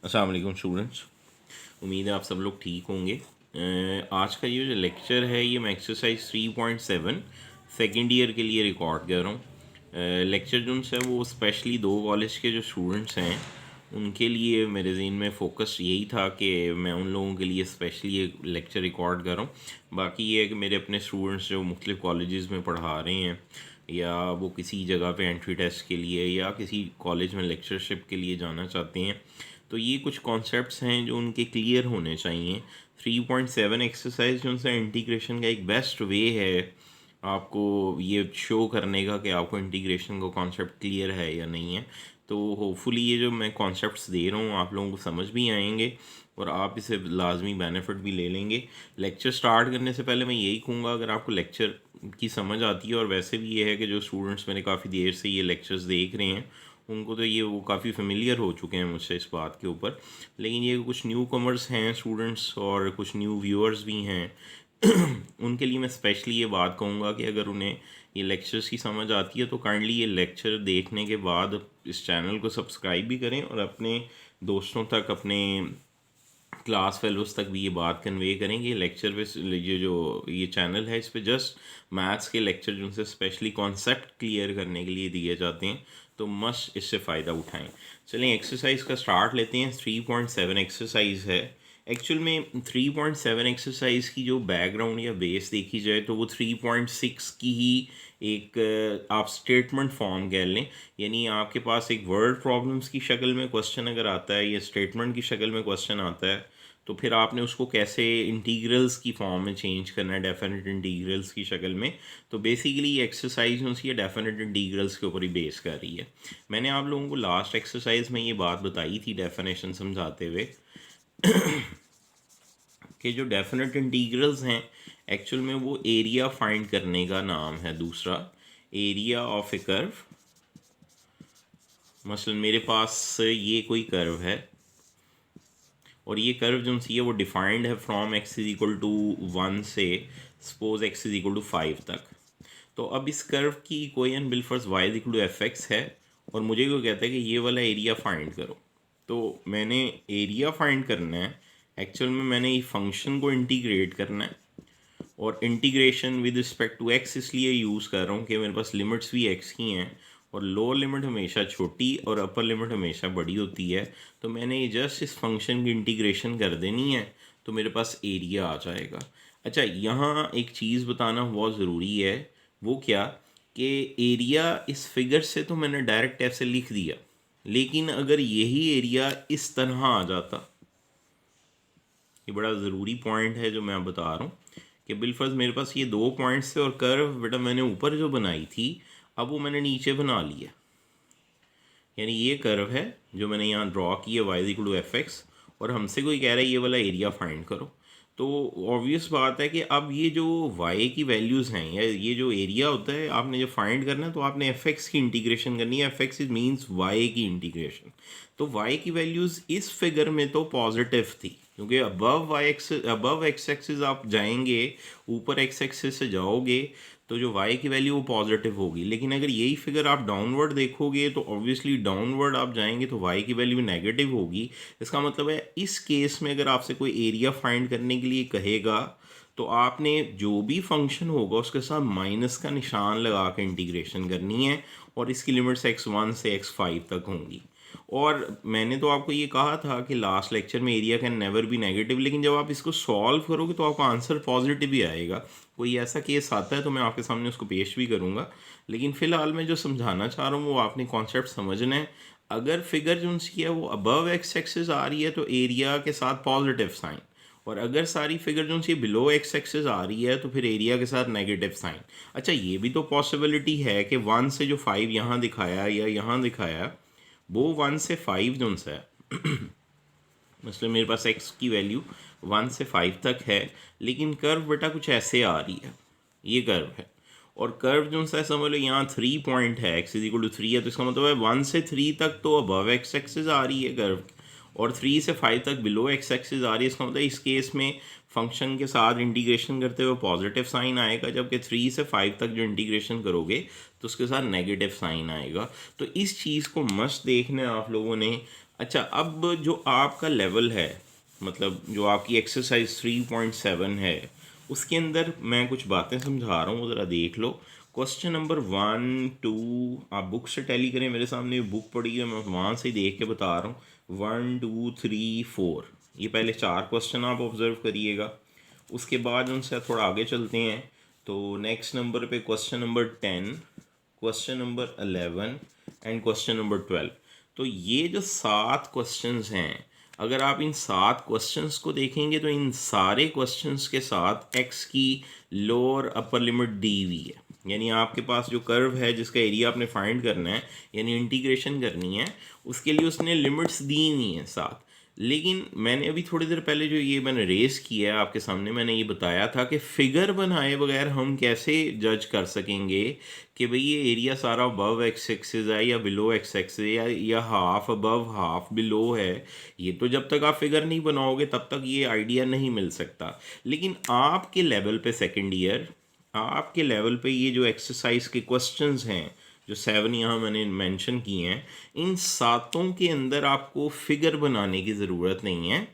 अस्सलाम वालेकुम स्टूडेंट्स। उम्मीद है आप सब लोग ठीक होंगे। आज का ये जो लेक्चर है ये मैं एक्सरसाइज 3.7 सेकेंड ईयर के लिए रिकॉर्ड कर रहा हूँ। लेक्चर जो है वो स्पेशली दो कॉलेज के जो स्टूडेंट्स हैं उनके लिए मेरे ज़हन में फ़ोकस यही था कि मैं उन लोगों के लिए स्पेशली ये लेक्चर रिकॉर्ड कर रहा हूँ। बाकी ये है कि मेरे अपने स्टूडेंट्स जो मुख्तलिफ़ कॉलेजेस में पढ़ा रहे हैं या वो किसी जगह पे एंट्री टेस्ट के लिए या किसी कॉलेज में लेक्चरशिप के लिए जाना चाहते हैं, तो ये कुछ कॉन्सेप्ट्स हैं जो उनके क्लियर होने चाहिए। 3.7 एक्सरसाइज जो उनसे इंटीग्रेशन का एक बेस्ट वे है आपको ये शो करने का कि आपको इंटीग्रेशन का कॉन्सेप्ट क्लियर है या नहीं है। तो होपफुली ये जो मैं कॉन्सेप्ट्स दे रहा हूँ आप लोगों को समझ भी आएंगे और आप इसे लाजमी बेनिफिट भी ले लेंगे। लेक्चर स्टार्ट करने से पहले मैं यही कहूँगा, अगर आपको लेक्चर की समझ आती है, और वैसे भी ये है कि जो स्टूडेंट्स मेरे काफ़ी देर से ये लेक्चर्स देख रहे हैं उनको तो ये वो काफ़ी फेमिलियर हो चुके हैं मुझसे इस बात के ऊपर, लेकिन ये कुछ न्यू कमर्स हैं स्टूडेंट्स और कुछ न्यू व्यूअर्स भी हैं उनके लिए मैं स्पेशली ये बात कहूँगा कि अगर उन्हें ये लेक्चर्स की समझ आती है तो काइंडली ये लेक्चर देखने के बाद इस चैनल को सब्सक्राइब भी करें और अपने दोस्तों तक, अपने क्लास फेलोज तक भी ये बात कन्वे करेंगे। लेक्चर पे ये चैनल है इस पे जस्ट मैथ्स के लेक्चर जो उनसे स्पेशली कॉन्सेप्ट क्लियर करने के लिए दिए जाते हैं, तो मस्ट इससे फ़ायदा उठाएं। चलें एक्सरसाइज का स्टार्ट लेते हैं। 3.7 एक्सरसाइज है। एक्चुअल में 3.7 एक्सरसाइज की जो बैकग्राउंड या बेस देखी जाए तो वो 3.6 की ही एक आप स्टेटमेंट फॉर्म कह लें, यानी आपके पास एक वर्ड प्रॉब्लम्स की शक्ल में क्वेश्चन अगर आता है या स्टेटमेंट की शक्ल में क्वेश्चन आता है तो फिर आपने उसको कैसे इंटीग्रल्स की फॉर्म में चेंज करना है, डेफिनेट इंटीग्रल्स की शक्ल में। तो बेसिकली ये एक्सरसाइज उसकी डेफिनेट इंटीग्रल्स के ऊपर ही बेस कर रही है। मैंने आप लोगों को लास्ट एक्सरसाइज में ये बात बताई थी डेफिनेशन समझाते हुए कि जो डेफिनेट इंटीग्रल्स हैं एक्चुअल में वो एरिया फाइंड करने का नाम है। दूसरा, एरिया ऑफ ए कर्व। मसलन मेरे पास ये कोई कर्व है और ये कर्व जो सी है वो डिफाइंड है from X is equal to 1 से suppose X is equal to 5 तक। तो अब इस कर्व की इक्वेशन बिलफर्स Y is equal to F X है और मुझे को कहता है कि ये वाला एरिया फाइंड करो। तो मैंने एरिया फाइंड करना है। एक्चुअल में मैंने ये फंक्शन को इंटीग्रेट करना है और integration with respect to X इसलिए यूज़ कर रहा हूँ कि मेरे पास लिमिट्स भी एक्स की हैं और लोअर लिमिट हमेशा छोटी और अपर लिमिट हमेशा बड़ी होती है। तो मैंने जस्ट इस फंक्शन की इंटीग्रेशन कर देनी है तो मेरे पास एरिया आ जाएगा। अच्छा, यहाँ एक चीज़ बताना बहुत ज़रूरी है। वो क्या कि एरिया इस फिगर से तो मैंने डायरेक्ट ऐसे लिख दिया, लेकिन अगर यही एरिया इस तरह आ जाता, ये बड़ा ज़रूरी पॉइंट है जो मैं बता रहा हूँ कि बिलफर्ज मेरे पास ये दो पॉइंट्स थे और कर्व बेटा मैंने ऊपर जो बनाई थी अब वो मैंने नीचे बना लिया। यानी ये कर्व है जो मैंने यहाँ ड्रॉ किया Y is equal to F X और हमसे कोई कह रहा है ये वाला एरिया फाइंड करो। तो ऑब्वियस बात है कि अब ये जो वाई की वैल्यूज़ हैं या ये जो एरिया होता है आपने जो फाइंड करना है तो आपने एफ एक्स की इंटीग्रेशन करनी है। F X is means Y की इंटीग्रेशन। तो वाई की वैल्यूज़ इस फिगर में तो पॉजिटिव थी क्योंकि अबव एक्स एक्सिस आप जाएंगे, ऊपर एक्स एक्सिस से जाओगे तो जो y की वैल्यू वो पॉजिटिव होगी। लेकिन अगर यही फिगर आप डाउनवर्ड देखोगे तो ऑब्वियसली डाउनवर्ड आप जाएंगे तो y की वैल्यू नेगेटिव होगी। इसका मतलब है इस केस में अगर आपसे कोई एरिया फाइंड करने के लिए कहेगा तो आपने जो भी फंक्शन होगा उसके साथ माइनस का निशान लगा के इंटीग्रेशन करनी है और इसकी लिमिट्स x1 से x5 तक होंगी। और मैंने तो आपको ये कहा था कि लास्ट लेक्चर में area can never be negative, लेकिन जब आप इसको सॉल्व करोगे तो आपका आंसर पॉजिटिव ही आएगा। कोई ऐसा केस आता है तो मैं आपके सामने उसको पेश भी करूँगा, लेकिन फ़िलहाल मैं जो समझाना चाह रहा हूँ वो आपने कॉन्सेप्ट समझना है। अगर फिगर जो उनकी है वो अबव एक्स एक्सिस आ रही है तो एरिया के साथ पॉजिटिव साइन, और अगर सारी फिगर जो उनकी बिलो एक्स एक्सिस आ रही है तो फिर एरिया के साथ नेगेटिव साइन। अच्छा, ये भी तो पॉसिबिलिटी है कि 1 से जो 5 यहाँ दिखाया या यहाँ दिखाया वो 1 से 5 जो सा है मतलब मेरे पास x की वैल्यू 1 से 5 तक है, लेकिन कर्व बेटा कुछ ऐसे आ रही है। ये कर्व है और कर्व जो सा है समझ लो यहाँ 3 पॉइंट है, x इज इक्वल टू 3 है, तो इसका मतलब है 1 से 3 तक तो अबव एक्स एक्सिस आ रही है कर्व और 3 से 5 तक बिलो एक्स एक्सिस आ रही है। इसका मतलब इस केस में फंक्शन के साथ इंटीग्रेशन करते हुए पॉजिटिव साइन आएगा, जबकि 3 से 5 तक जो इंटीग्रेशन करोगे तो उसके साथ नेगेटिव साइन आएगा। तो इस चीज़ को मस्ट देखना है आप लोगों ने। अच्छा, अब जो आपका लेवल है, मतलब जो आपकी एक्सरसाइज 3.7 है, उसके अंदर मैं कुछ बातें समझा रहा हूँ, ज़रा देख लो। क्वेश्चन नंबर 1 2, आप बुक से टैली करें, मेरे सामने बुक पड़ी है, मैं वहाँ से देख के बता रहा हूँ। 1 2 3 4, ये पहले 4 क्वेश्चन आप ऑब्जर्व करिएगा। उसके बाद उनसे थोड़ा आगे चलते हैं, तो नेक्स्ट नंबर पे question number 10, question number 11 and question number 12। तो ये जो 7 क्वेश्चंस हैं, अगर आप इन 7 क्वेश्चंस को देखेंगे तो इन सारे क्वेश्चंस के साथ एक्स की लोअर अपर लिमिट दी हुई है। यानी आपके पास जो कर्व है जिसका एरिया आपने फाइंड करना है, यानी इंटीग्रेशन करनी है, उसके लिए उसने लिमिट्स दी हुई हैं 7। लेकिन मैंने अभी थोड़ी देर पहले जो ये मैंने रेस किया है आपके सामने, मैंने ये बताया था कि फिगर बनाए बगैर हम कैसे जज कर सकेंगे कि भाई ये एरिया सारा अबव एक्स एक्सिस है या बिलो एक्स एक्सिस है, या हाफ अबव हाफ बिलो है। ये तो जब तक आप फिगर नहीं बनाओगे तब तक ये आइडिया नहीं मिल सकता। लेकिन आपके लेवल पे सेकेंड ईयर, आपके लेवल पे ये जो एक्सरसाइज के क्वेश्चंस हैं, जो 7 यहाँ मैंने मेंशन किए हैं, इन सातों के अंदर आपको फिगर बनाने की ज़रूरत नहीं है।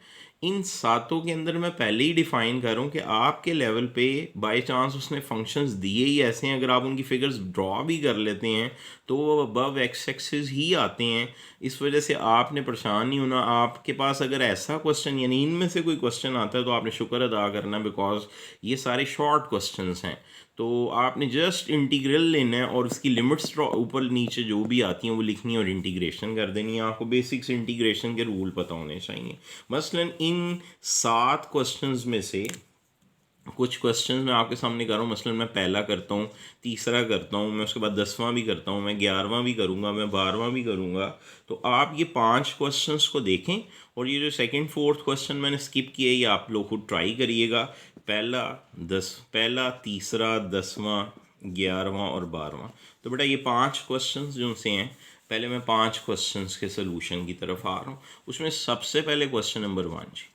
इन सातों के अंदर मैं पहले ही डिफाइन करूँ कि आपके लेवल पे बाय चांस उसने फंक्शंस दिए ही ऐसे हैं, अगर आप उनकी फिगर्स ड्रॉ भी कर लेते हैं तो वो अबव एक्स एक्सिस ही आते हैं। इस वजह से आपने परेशान नहीं होना। आपके पास अगर ऐसा क्वेश्चन, यानी इनमें से कोई क्वेश्चन आता है, तो आपने शुक्र अदा करना, बिकॉज ये सारे शॉर्ट क्वेश्चंस हैं। तो आपने जस्ट इंटीग्रल लेना है और उसकी लिमिट्स ऊपर नीचे जो भी आती हैं वो लिखनी है और इंटीग्रेशन कर देनी है। आपको बेसिक्स इंटीग्रेशन के रूल पता होने चाहिए। मसलन इन 7 क्वेश्चंस में से कुछ क्वेश्चंस मैं आपके सामने कर रहा हूँ। मसलन मैं पहला करता हूँ, तीसरा करता हूँ, मैं उसके बाद 10वां भी करता हूँ, मैं 11वां भी करूँगा, मैं 12वां भी करूँगा। तो आप ये 5 क्वेश्चंस को देखें, और ये जो सेकंड फोर्थ क्वेश्चन मैंने स्किप किया है ये आप लोग खुद ट्राई करिएगा। पहला, तीसरा, 10वां, 11वां और 12वां। तो बेटा ये 5 क्वेश्चंस जो से हैं, पहले मैं 5 क्वेश्चंस के सोल्यूशन की तरफ आ रहा हूँ। उसमें सबसे पहले क्वेश्चन नंबर 1 जी।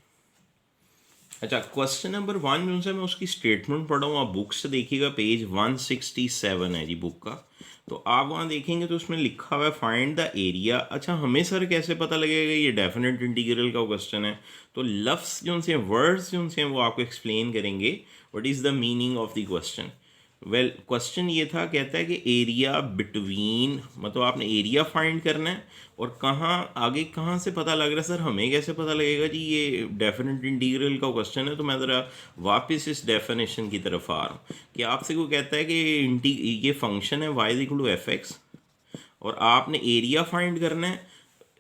अच्छा, क्वेश्चन नंबर 1 जो है मैं उसकी स्टेटमेंट पढ़ रहा हूँ, आप बुक से देखिएगा, पेज 167 है जी बुक का। तो आप वहाँ देखेंगे तो उसमें लिखा हुआ है फाइंड द एरिया। अच्छा, हमें सर कैसे पता लगेगा ये डेफिनेट इंटीग्रल का क्वेश्चन है? तो लफ्ज़ जो उनसे वर्ड्स जो उनसे वो आपको एक्सप्लेन करेंगे what is the meaning of the question. Well, question ये था, कहता है कि एरिया बिटवीन, मतलब आपने एरिया फाइंड करना है, और कहाँ आगे कहाँ से पता लग रहा है सर, हमें कैसे पता लगेगा जी ये डेफिनेट इंटीग्रल का क्वेश्चन है? तो मैं ज़रा वापस इस डेफिनेशन की तरफ आ रहा हूँ कि आपसे को कहता है कि ये फंक्शन है y equal to F X, और आपने एरिया फाइंड करना है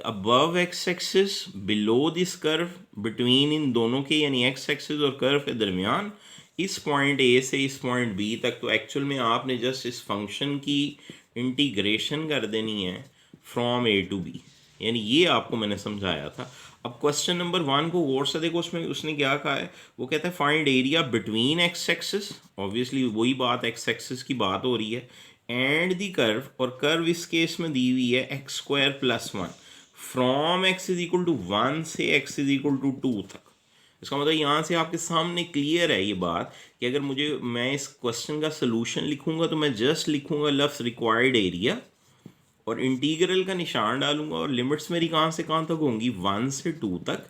above X axis below this curve, between इन दोनों के, यानी एक्स एक्सिस और कर्व के दरमियान, इस पॉइंट ए से इस पॉइंट बी तक। तो एक्चुअल में आपने जस्ट इस फंक्शन की इंटीग्रेशन कर देनी है फ्रॉम ए टू बी, यानी ये आपको मैंने समझाया था। अब क्वेश्चन नंबर 1 को गौर से देखो, उसमें उसने क्या कहा है, वो कहता है find area between X axis, obviously वही बात, एक्स एक्सिस की बात हो रही है, एंड दी कर्व, और कर्व इस केस में दी हुई है X square plus 1, from X is equal to 1 से एक्स इज इक्वल टू 2 तक। इसका मतलब यहाँ से आपके सामने क्लियर है ये बात कि अगर मैं इस क्वेश्चन का सोल्यूशन लिखूंगा तो मैं जस्ट लिखूंगा लफ्स रिक्वायर्ड एरिया, और इंटीग्रल का निशान डालूंगा, और लिमिट्स मेरी कहाँ से कहाँ तक होंगी, 1 से 2 तक,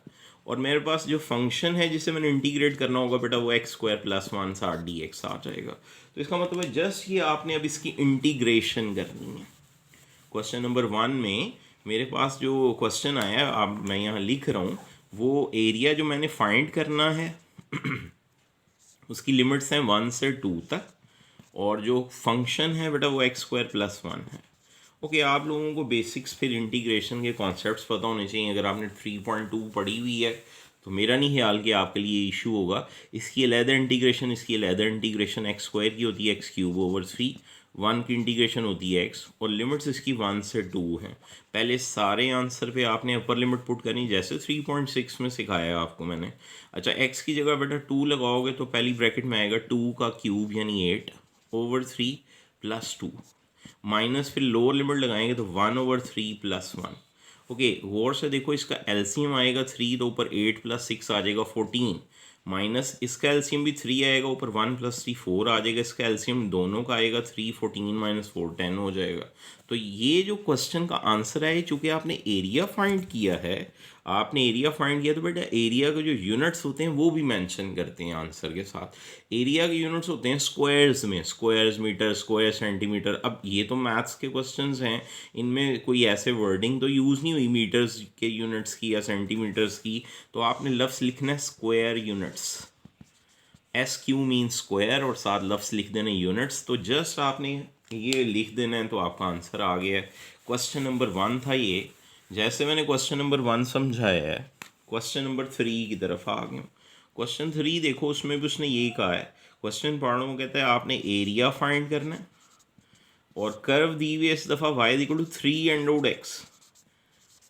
और मेरे पास जो फंक्शन है जिसे मैंने इंटीग्रेट करना होगा बेटा, वो एक्स स्क्वायर प्लस 1 साठ डी एक्स आ जाएगा। तो इसका मतलब है जस्ट ये आपने अब इसकी इंटीग्रेशन करनी है। क्वेश्चन नंबर 1 में मेरे पास जो क्वेश्चन आया, आप मैं यहाँ लिख रहा हूँ, वो एरिया जो मैंने फाइंड करना है उसकी लिमिट्स हैं 1 से 2 तक, और जो फंक्शन है बेटा वो एक्स स्क्वायर प्लस 1 है। ओके, आप लोगों को बेसिक्स फिर इंटीग्रेशन के कॉन्सेप्ट्स पता होने चाहिए। अगर आपने 3.2 पढ़ी हुई है तो मेरा नहीं ख्याल कि आपके लिए इशू होगा। इसकी अलहदा इंटीग्रेशन, एक्स स्क्वायर की होती है एक्स क्यूब ओवर 3, 1 की इंटीग्रेशन होती है एक्स, और लिमिट्स इसकी 1 से 2 हैं। पहले सारे आंसर पे आपने अपर लिमिट पुट करनी, जैसे 3.6 में सिखाया है आपको मैंने। अच्छा, एक्स की जगह बेटा 2 लगाओगे तो पहली ब्रैकेट में आएगा 2 का क्यूब यानी 8 ओवर 3 प्लस 2, माइनस फिर लोअर लिमिट लगाएंगे तो 1 ओवर 3 प्लस 1। ओके, गौर से देखो, इसका एलसीएम आएगा 3, तो ऊपर 8 प्लस 6 आ जाएगा 14, माइनस इसका एलसीएम भी 3 आएगा, ऊपर 1 + 3 4 आ जाएगा, इसका एलसीएम दोनों का आएगा 3 14 - 4 10 हो जाएगा। तो ये जो क्वेश्चन का आंसर है, चूँकि आपने एरिया फाइंड किया है, तो बेटा एरिया के जो यूनिट्स होते हैं वो भी मेंशन करते हैं आंसर के साथ। एरिया के यूनिट्स होते हैं स्क्वायर्स में, स्क्वायर्स मीटर, स्क्वायर सेंटीमीटर। अब ये तो मैथ्स के क्वेश्चंस हैं, इनमें कोई ऐसे वर्डिंग तो यूज़ नहीं हुई मीटर्स के यूनिट्स की या सेंटीमीटर्स की, तो आपने लफ्ज़ लिखना है square units. SQ mean square और साथ लफ्ज़ लिख देना यूनिट्स। तो जस्ट आपने ये लिख देना है तो आपका आंसर आ गया है। क्वेश्चन नंबर 1 था ये। जैसे मैंने क्वेश्चन नंबर 1 समझाया है, क्वेश्चन नंबर 3 की तरफ आ गया। क्वेश्चन 3 देखो, उसमें भी उसने यही कहा है। क्वेश्चन पढ़ो, वो कहता है आपने एरिया फाइंड करना है और कर्व दी हुई है इस दफ़ा y = 3√x।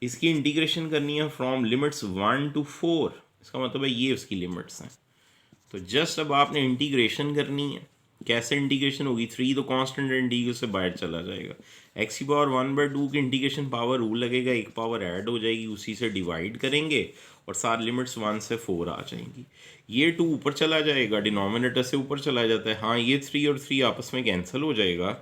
इसकी इंटीग्रेशन करनी है फ्रॉम लिमिट्स 1 to 4। इसका मतलब है ये उसकी लिमिट्स हैं। तो जस्ट अब आपने इंटीग्रेशन करनी है। कैसे इंटीग्रेशन होगी? 3 तो कांस्टेंट इंटीग्रल से बाहर चला जाएगा। x⁴ की इंटीग्रेशन पावर रूल लगेगा, एक पावर ऐड हो जाएगी, उसी से डिवाइड करेंगे और साथ लिमिट्स 1 से 4 आ जाएंगी। ये 2 ऊपर चला जाएगा, डिनोमिनेटर से ऊपर चला जाता है। हाँ, ये 3 और 3 आपस में कैंसिल हो जाएगा।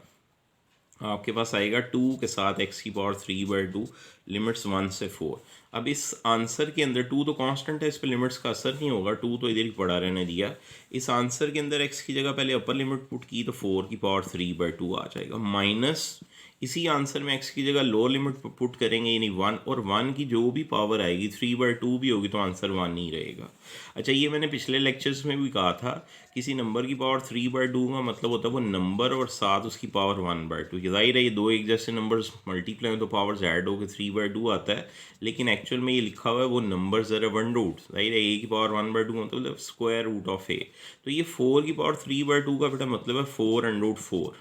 आपके पास आएगा 2 के साथ x⁴3/2 लिमिट्स 1 से 4। अब इस आंसर के अंदर 2 तो कांस्टेंट है, इस पर लिमिट्स का असर नहीं होगा, 2 तो इधर ही पड़ा रहने दिया। इस आंसर के अंदर x की जगह पहले अपर लिमिट पुट की तो 4⁴3/2 आ जाएगा, माइनस इसी आंसर में x की जगह लोअर लिमिट पुट करेंगे यानी 1, और 1 की जो भी पावर आएगी 3/2 भी होगी तो आंसर 1 ही रहेगा। अच्छा, ये मैंने पिछले लेक्चर्स में भी कहा था, किसी नंबर की पावर 3/2 का मतलब होता है वो नंबर और साथ उसकी पावर 1/2। जाहिर है ये दो एक जैसे नंबर्स मल्टीप्लाई में तो पावर्स ऐड होकर 3/2 आता है, लेकिन एक्चुअल में ये लिखा हुआ है वो नंबर ज़रा 1 रूट। जाहिर है a की पावर 1/2 मतलब स्क्वायर रूट ऑफ a। तो ये 4 की पावर 3/2 का बेटा मतलब है 4√4,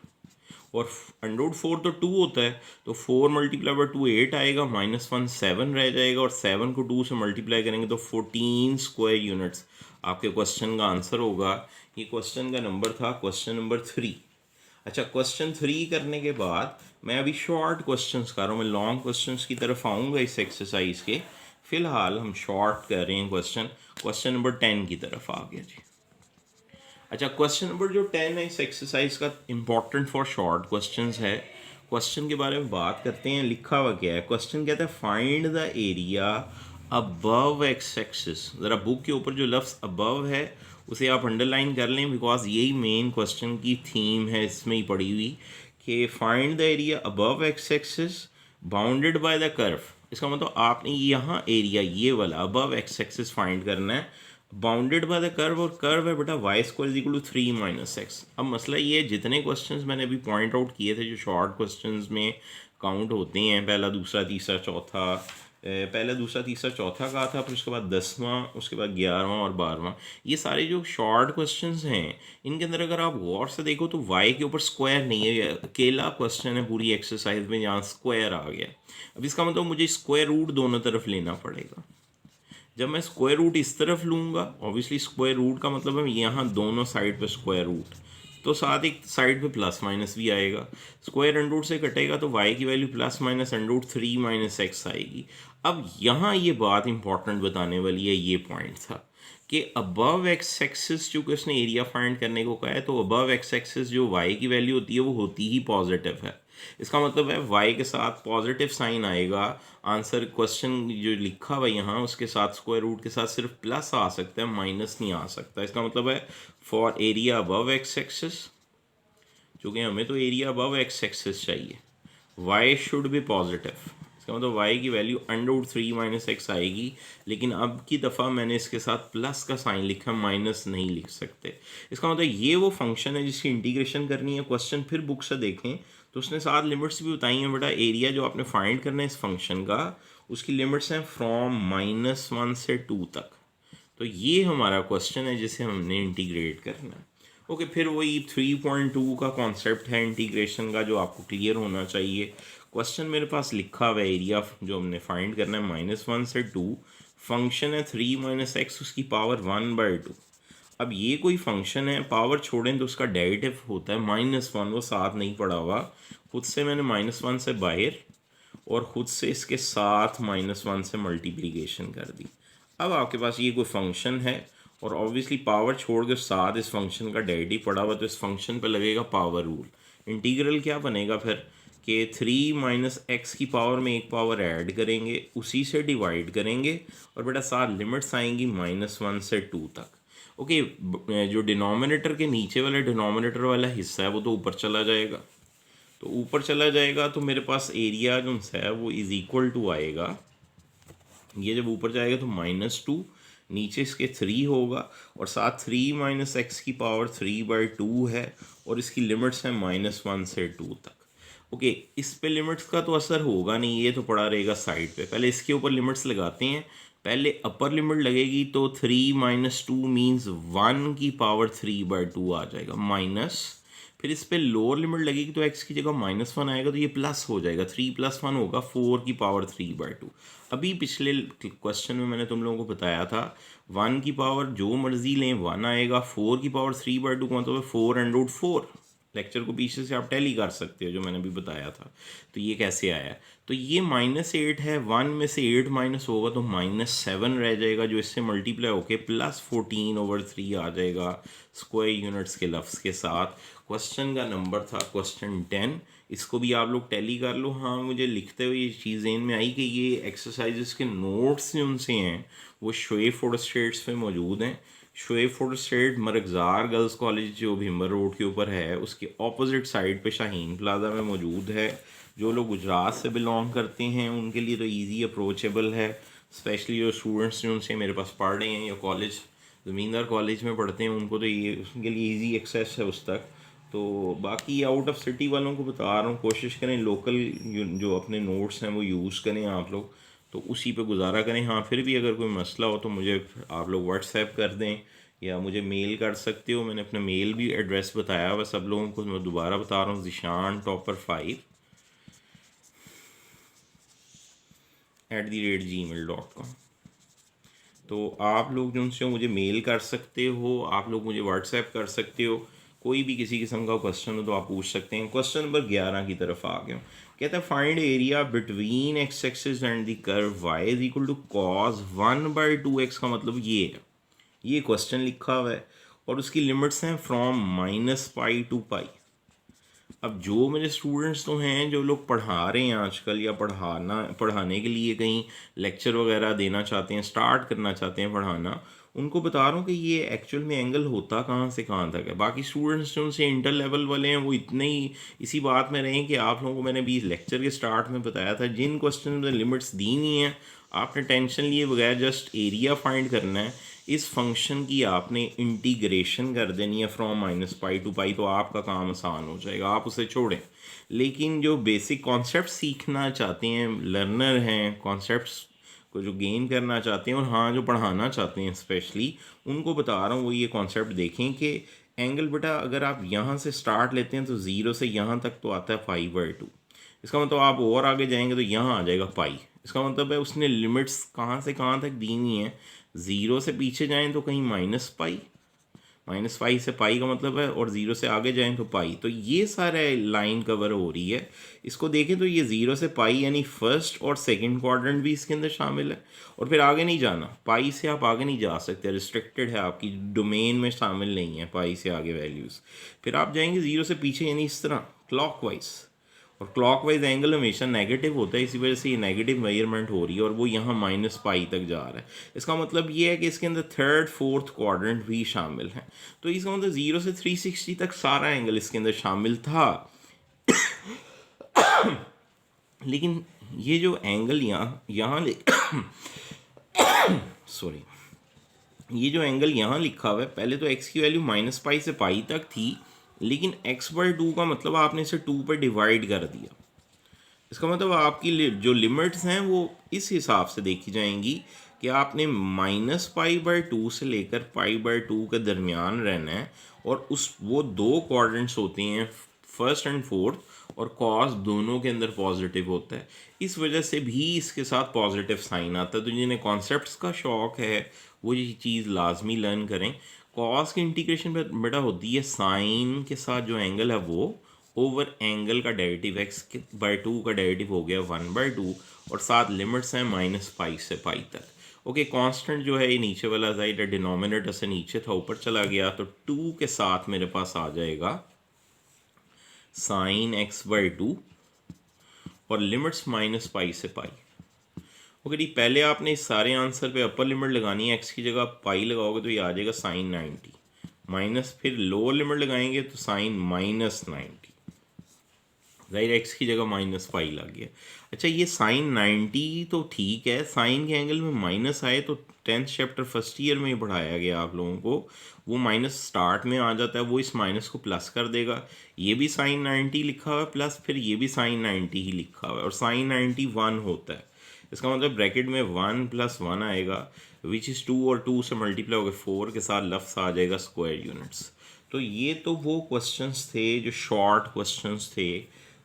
और √4 तो 2 होता है, तो 4 × 2 8 आएगा, -1 7 रह जाएगा, और 7 को 2 से मल्टीप्लाई करेंगे तो 14 स्क्वायर यूनिट्स आपके क्वेश्चन का आंसर होगा। ये क्वेश्चन का नंबर था, क्वेश्चन नंबर 3। अच्छा, क्वेश्चन 3 करने के बाद मैं अभी शॉर्ट क्वेश्चंस कर रहा हूँ, मैं लॉन्ग क्वेश्चंस की तरफ आऊँगा इस एक्सरसाइज के। फिलहाल हम शॉर्ट कर रहे हैं क्वेश्चन नंबर 10 की तरफ आ गया जी। अच्छा, क्वेश्चन नंबर जो 10 है इस एक्सरसाइज का, इम्पॉर्टेंट फॉर शॉर्ट क्वेश्चंस है। क्वेश्चन के बारे में बात करते हैं। लिखा हुआ क्या है? क्वेश्चन कहता है find the area above X axis. ज़रा बुक के ऊपर जो लफ्ज़ अबव है उसे आप अंडरलाइन कर लें, बिकॉज यही मेन क्वेश्चन की थीम है इसमें ही पड़ी हुई, कि find the area above X axis bounded by the curve. इसका मतलब आपने यहाँ एरिया ये वाला अबव एक्स एक्सिस फाइंड करना है, बाउंडेड बाय द कर्व, और कर्व है बेटा y² = 3 - x। अब मसला ये है, जितने क्वेश्चंस मैंने अभी पॉइंट आउट किए थे जो शॉर्ट क्वेश्चंस में काउंट होते हैं, पहला दूसरा तीसरा चौथा, पहला दूसरा तीसरा चौथा कहा था, फिर उसके बाद 10वां, उसके बाद 11वां और 12वां, ये सारे जो शॉर्ट क्वेश्चंस हैं इनके अंदर अगर आप गौर से देखो तो y के ऊपर स्क्वायर नहीं है, अकेला क्वेश्चन है पूरी एक्सरसाइज में जहाँ स्क्वायर आ गया। अब इसका मतलब मुझे स्क्वायर रूट दोनों तरफ लेना पड़ेगा। जब मैं स्क्वायर रूट इस तरफ लूँगा, ऑब्वियसली स्क्वायर रूट का मतलब है यहाँ दोनों साइड पे स्क्वायर रूट, तो साथ एक साइड पे प्लस माइनस भी आएगा। स्क्वायर अंडर रूट से कटेगा तो y की वैल्यू ±√3 - x आएगी। अब यहाँ ये बात इंपॉर्टेंट बताने वाली है, ये पॉइंट था कि अबव एक्स एक्सिस, चूँकि उसने एरिया फाइंड करने को कहा है, तो अबव एक्स एक्सिस जो y की वैल्यू होती है वो होती ही पॉजिटिव है। इसका मतलब है y के साथ पॉजिटिव साइन आएगा। आंसर क्वेश्चन जो लिखा हुआ यहाँ उसके साथ स्क्वायर रूट के साथ सिर्फ प्लस आ सकता है, माइनस नहीं आ सकता। इसका मतलब है for area above X axis, चूँकि हमें तो एरिया अबव एक्स एक्सिस चाहिए, y शुड बी पॉजिटिव। इसका मतलब y की वैल्यू √3 - x आएगी, लेकिन अब की दफ़ा मैंने इसके साथ प्लस का साइन लिखा, माइनस नहीं लिख सकते। इसका मतलब ये वो फंक्शन है जिसकी इंटीग्रेशन करनी है। क्वेश्चन फिर बुक से देखें तो उसने साथ लिमिट्स भी बताई हैं बेटा। एरिया जो आपने फाइंड करना है इस फंक्शन का, उसकी लिमिट्स हैं फ्रॉम -1 से 2 तक। तो ये हमारा क्वेश्चन है जिसे हमने इंटीग्रेट करना है। ओके, फिर वही 3.2 का कॉन्सेप्ट है इंटीग्रेशन का जो आपको क्लियर होना चाहिए। क्वेश्चन मेरे पास लिखा हुआ है, एरिया जो हमने फाइंड करना है -1 से 2, फंक्शन है 3 - x, उसकी पावर 1/2। अब ये कोई फंक्शन है, पावर छोड़ें तो उसका डेरिवेटिव होता है -1, वो साथ नहीं पड़ा हुआ, खुद से मैंने -1 से बाहर और ख़ुद से इसके साथ -1 से मल्टीप्लिकेशन कर दी। अब आपके पास ये कोई फंक्शन है और ऑब्वियसली पावर छोड़ के साथ इस फंक्शन का डेरिवेटिव पड़ा हुआ, तो इस फंक्शन पे लगेगा पावर रूल। इंटीग्रल क्या बनेगा फिर कि 3 माइनस एक्स की पावर में एक पावर ऐड करेंगे, उसी से डिवाइड करेंगे, और बेटा साथ लिमिट्स आएंगी -1 से 2 तक। ओके, जो डिनोमिनेटर के नीचे वाला डिनोमिनेटर वाला हिस्सा है वो तो ऊपर चला जाएगा, तो ऊपर चला जाएगा तो मेरे पास एरिया जो है वो इज़ इक्वल टू आएगा, ये जब ऊपर जाएगा तो -2, नीचे इसके 3 होगा, और साथ 3 माइनस एक्स की पावर 3/2 है, और इसकी लिमिट्स हैं -1 से 2 तक। ओके, इस पे लिमिट्स का तो असर होगा नहीं, ये तो पड़ा रहेगा साइड पे। पहले इसके ऊपर लिमिट्स लगाते हैं। पहले अपर लिमिट लगेगी तो 3 माइनस 2 मीन्स 1 की पावर 3/2 आ जाएगा माइनस, फिर इस पे लोअर लिमिट लगेगी तो x की जगह -1 आएगा, तो ये प्लस हो जाएगा, 3 + 1 होगा 4 की पावर 3/2। अभी पिछले क्वेश्चन में मैंने तुम लोगों को बताया था 1 की पावर जो मर्जी लें 1 आएगा, 4 की पावर 3/2 का मतलब 4√4। लेक्चर को पीछे से आप टैली कर सकते हो, जो मैंने भी बताया था। तो ये कैसे आया, तो ये -8 है, 1 में से 8 माइनस होगा तो -7 रह जाएगा, जो इससे मल्टीप्लाई होके +14/3 आ जाएगा स्क्वायर यूनिट्स के लफ्ज़ के साथ। क्वेश्चन का नंबर था क्वेश्चन 10। इसको भी आप लोग टैली कर लो। हाँ, मुझे लिखते हुए ये चीज़ ज़हन में आई कि ये एक्सरसाइजेस के नोट्स जो उनसे हैं वो शोएब फोटोस्टेट्स पे मौजूद हैं। शोएब फोटोस्टेट मरगज़ार गर्ल्स कॉलेज जो भीमर रोड के ऊपर है, उसके ऑपोजिट साइड पे शाहीन प्लाजा में मौजूद है। जो लोग गुजरात से बिलोंग करते हैं उनके लिए तो ईजी अप्रोचेबल है, स्पेशली जो स्टूडेंट्स जो उनसे मेरे पास पढ़ रहे हैं या कॉलेज ज़मींदार कॉलेज में पढ़ते हैं, उनको तो ये उनके लिए ईजी एक्सेस है उस तक। तो बाकी आउट ऑफ सिटी वालों को बता रहा हूँ, कोशिश करें लोकल जो अपने नोट्स हैं वो यूज़ करें आप लोग, तो उसी पे गुजारा करें। हाँ, फिर भी अगर कोई मसला हो तो मुझे आप लोग व्हाट्सएप कर दें या मुझे मेल कर सकते हो। मैंने अपना मेल भी एड्रेस बताया हुआ सब लोगों को, मैं दोबारा बता रहा हूँ, zishan_topper5@gmail.com। तो आप लोग जो उनसे मुझे मेल कर सकते हो, आप लोग मुझे व्हाट्सएप कर सकते हो, कोई भी किसी किस्म का क्वेश्चन हो तो आप पूछ सकते हैं। क्वेश्चन नंबर 11 की तरफ आ गया। कहता है find area between X axis and the curve y is equal to cos 1/2x। का मतलब ये है, ये क्वेश्चन लिखा हुआ है और उसकी लिमिट्स हैं फ्रॉम -π to π। अब जो मेरे स्टूडेंट्स तो हैं जो लोग पढ़ा रहे हैं आजकल या पढ़ाने के लिए कहीं लेक्चर वगैरह देना चाहते हैं, स्टार्ट करना चाहते हैं पढ़ाना, उनको बता रहा हूँ कि ये एक्चुअल में एंगल होता कहाँ से कहाँ तक है। बाकी स्टूडेंट्स जो उनसे इंटर लेवल वाले हैं वो इतने ही इसी बात में रहें कि आप लोगों को मैंने भी लेक्चर के स्टार्ट में बताया था, जिन क्वेश्चन में लिमिट्स दी हुई हैं आपने टेंशन लिए बगैर जस्ट एरिया फाइंड करना है। इस फंक्शन की आपने इंटीग्रेशन कर देनी है फ्रॉम -π to π, तो आपका काम आसान हो जाएगा, आप उसे छोड़ें। लेकिन जो बेसिक कॉन्सेप्ट सीखना चाहते हैं, लर्नर हैं, कॉन्सेप्ट्स को जो गेन करना चाहते हैं और हाँ जो पढ़ाना चाहते हैं स्पेशली, उनको बता रहा हूँ वो ये कॉन्सेप्ट देखें कि एंगल बेटा अगर आप यहाँ से स्टार्ट लेते हैं तो 0 से यहाँ तक तो आता है 5/2। इसका मतलब आप और आगे जाएंगे तो यहाँ आ जाएगा पाई। इसका मतलब है उसने लिमिट्स कहाँ से कहाँ तक दी हुई हैं। 0 से पीछे जाएं तो कहीं -π से पाई का मतलब है, और 0 से आगे जाएं तो पाई। तो ये सारा लाइन कवर हो रही है। इसको देखें तो ये 0 से पाई यानी फर्स्ट और सेकंड क्वाड्रेंट भी इसके अंदर शामिल है, और फिर आगे नहीं जाना, पाई से आप आगे नहीं जा सकते, रिस्ट्रिक्टेड है, आपकी डोमेन में शामिल नहीं है पाई से आगे वैल्यूज़। फिर आप जाएंगे 0 से पीछे यानी इस तरह क्लॉकवाइज, और क्लॉकवाइज एंगल हमेशा नेगेटिव होता है, इसी वजह से ये नेगेटिव मेजरमेंट हो रही है और वो यहाँ -π तक जा रहा है। इसका मतलब ये है कि इसके अंदर थर्ड फोर्थ क्वाड्रेंट भी शामिल है। तो इसका मतलब 0 से 360 तक सारा एंगल इसके अंदर शामिल था। लेकिन ये जो एंगल यहाँ सॉरी, ये जो एंगल यहाँ लिखा हुआ है, पहले तो x की वैल्यू -π से π तक थी, लेकिन x/2 का मतलब आपने इसे 2 पर डिवाइड कर दिया। इसका मतलब आपकी जो लिमिट्स हैं वो इस हिसाब से देखी जाएंगी कि आपने -π/2 से लेकर π/2 के दरमियान रहना है, और वो दो क्वाड्रेंट्स होते हैं फर्स्ट एंड फोर्थ, और कॉस दोनों के अंदर पॉजिटिव होता है, इस वजह से भी इसके साथ पॉजिटिव साइन आता है। तो जिन्हें कॉन्सेप्ट्स का शौक़ है वो ये चीज़ लाजमी लर्न करें। कॉस की इंटीग्रेशन बेटा होती है साइन के साथ जो एंगल है वो ओवर एंगल का डेरिवेटिव x/2 का डेरिवेटिव हो गया 1/2, और साथ लिमिट्स हैं -π से π तक। ओके कांस्टेंट जो है ये नीचे वाला जाहिर है डिनोमिनेटर से नीचे था ऊपर चला गया, तो 2 के साथ मेरे पास आ जाएगा साइन एक्स बाई 2 और लिमिट्स माइनस पाई से पाई। ओके जी, पहले आपने इस सारे आंसर पे अपर लिमिट लगानी है, एक्स की जगह पाई लगाओगे तो ये आ जाएगा साइन 90 माइनस, फिर लोअर लिमिट लगाएंगे तो साइन माइनस 90, राइट, एक्स की जगह माइनस पाई लग गया। अच्छा ये साइन 90 तो ठीक है, साइन के एंगल में माइनस आए तो 10th चैप्टर फर्स्ट ईयर में ही पढ़ाया गया आप लोगों को, वो माइनस स्टार्ट में आ जाता है, वो इस माइनस को प्लस कर देगा। ये भी साइन 90 लिखा हुआ है प्लस, फिर ये भी साइन 90 ही लिखा हुआ है, और साइन 90 1 होता है, इसका मतलब ब्रैकेट में 1 + 1 आएगा विच इज़ 2, और 2 से मल्टीप्लाई होकर 4 के साथ लफ्स आ जाएगा स्क्वायर यूनिट्स। तो ये तो वो क्वेश्चंस थे जो शॉर्ट क्वेश्चंस थे।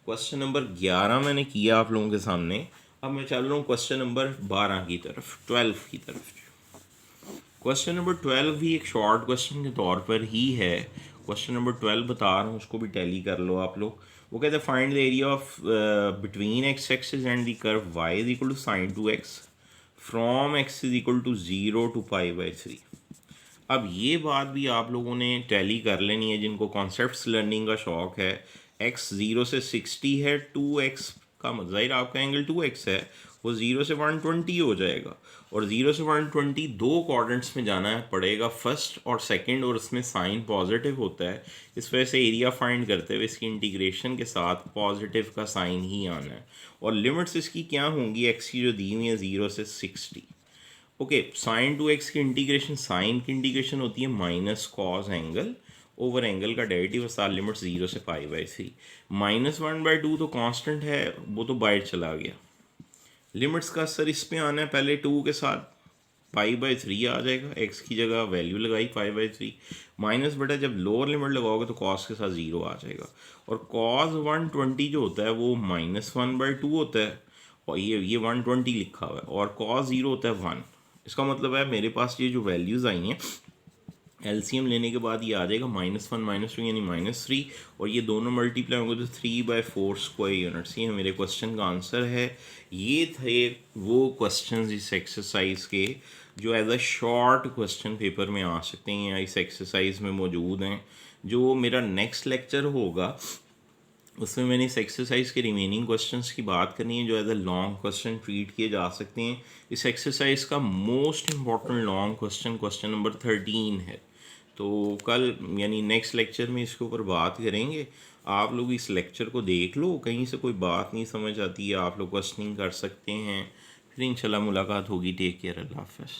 क्वेश्चन नंबर 11 मैंने किया आप लोगों के सामने। अब मैं चल रहा हूँ क्वेश्चन नंबर 12 की तरफ, 12 की तरफ। क्वेश्चन नंबर 12 भी एक शॉर्ट क्वेश्चन के तौर पर ही है। क्वेश्चन नंबर 12 बता रहा हूँ, उसको भी टैली कर लो आप लोग। वो कहते हैं find the area of between X axis and the curve y is equal to sine 2x from x is equal to 0 to π/3। अब ये बात भी आप लोगों ने टैली कर लेनी है जिनको कॉन्सेप्ट्स लर्निंग का शौक है। x 0 से 60 है, 2x का मतलब आपका एंगल 2x है, वो 0 से 120 हो जाएगा, और 0 से 120 दो क्वाड्रेंट्स में जाना है पड़ेगा, फर्स्ट और सेकंड, और उसमें साइन पॉजिटिव होता है। इस वजह से एरिया फाइंड करते हुए इसकी इंटीग्रेशन के साथ पॉजिटिव का साइन ही आना है, और लिमिट्स इसकी क्या होंगी, एक्स की जो दी हुई है 0 से 60। ओके, साइन 2x की इंटीग्रेशन, साइन की इंटीग्रेशन होती है minus cos angle over angle का डेरिवेटिव, साथ लिमिट 0 से π/3। -1/2 तो कांस्टेंट है, वो तो बाहर चला गया। लिमिट्स का असर इस पे आना है, पहले 2 के साथ π/3 आ जाएगा, x की जगह वैल्यू लगाई π/3, माइनस बटा जब लोअर लिमिट लगाओगे तो कॉस के साथ 0 आ जाएगा, और कॉस 120 जो होता है वो -1/2 होता है, और ये 120 लिखा हुआ है, और कॉस 0 होता है 1। इसका मतलब है मेरे पास ये जो वैल्यूज़ आई हैं एलसीएम लेने के बाद ये आ जाएगा -1 -2 यानी -3, और ये दोनों मल्टीप्लाई होंगे तो 3/4 स्क्वायर यूनिट्स। ये मेरे क्वेश्चन का आंसर है। ये थे वो क्वेश्चंस इस एक्सरसाइज के जो as a short question paper में आ सकते हैं या इस एक्सरसाइज में मौजूद हैं। जो मेरा नेक्स्ट लेक्चर होगा उसमें मैंने इस एक्सरसाइज के रिमेनिंग क्वेश्चंस की बात करनी है जो as a long question treat किए जा सकते हैं। इस एक्सरसाइज का most important long question question number 13 है। तो कल यानी नेक्स्ट लेक्चर में इसके ऊपर बात करेंगे। आप लोग इस लेक्चर को देख लो, कहीं से कोई बात नहीं समझ आती है आप लोग क्वेश्चनिंग कर सकते हैं। फिर इंशाल्लाह मुलाकात होगी। टेक केयर, अल्लाह हाफ़िज़।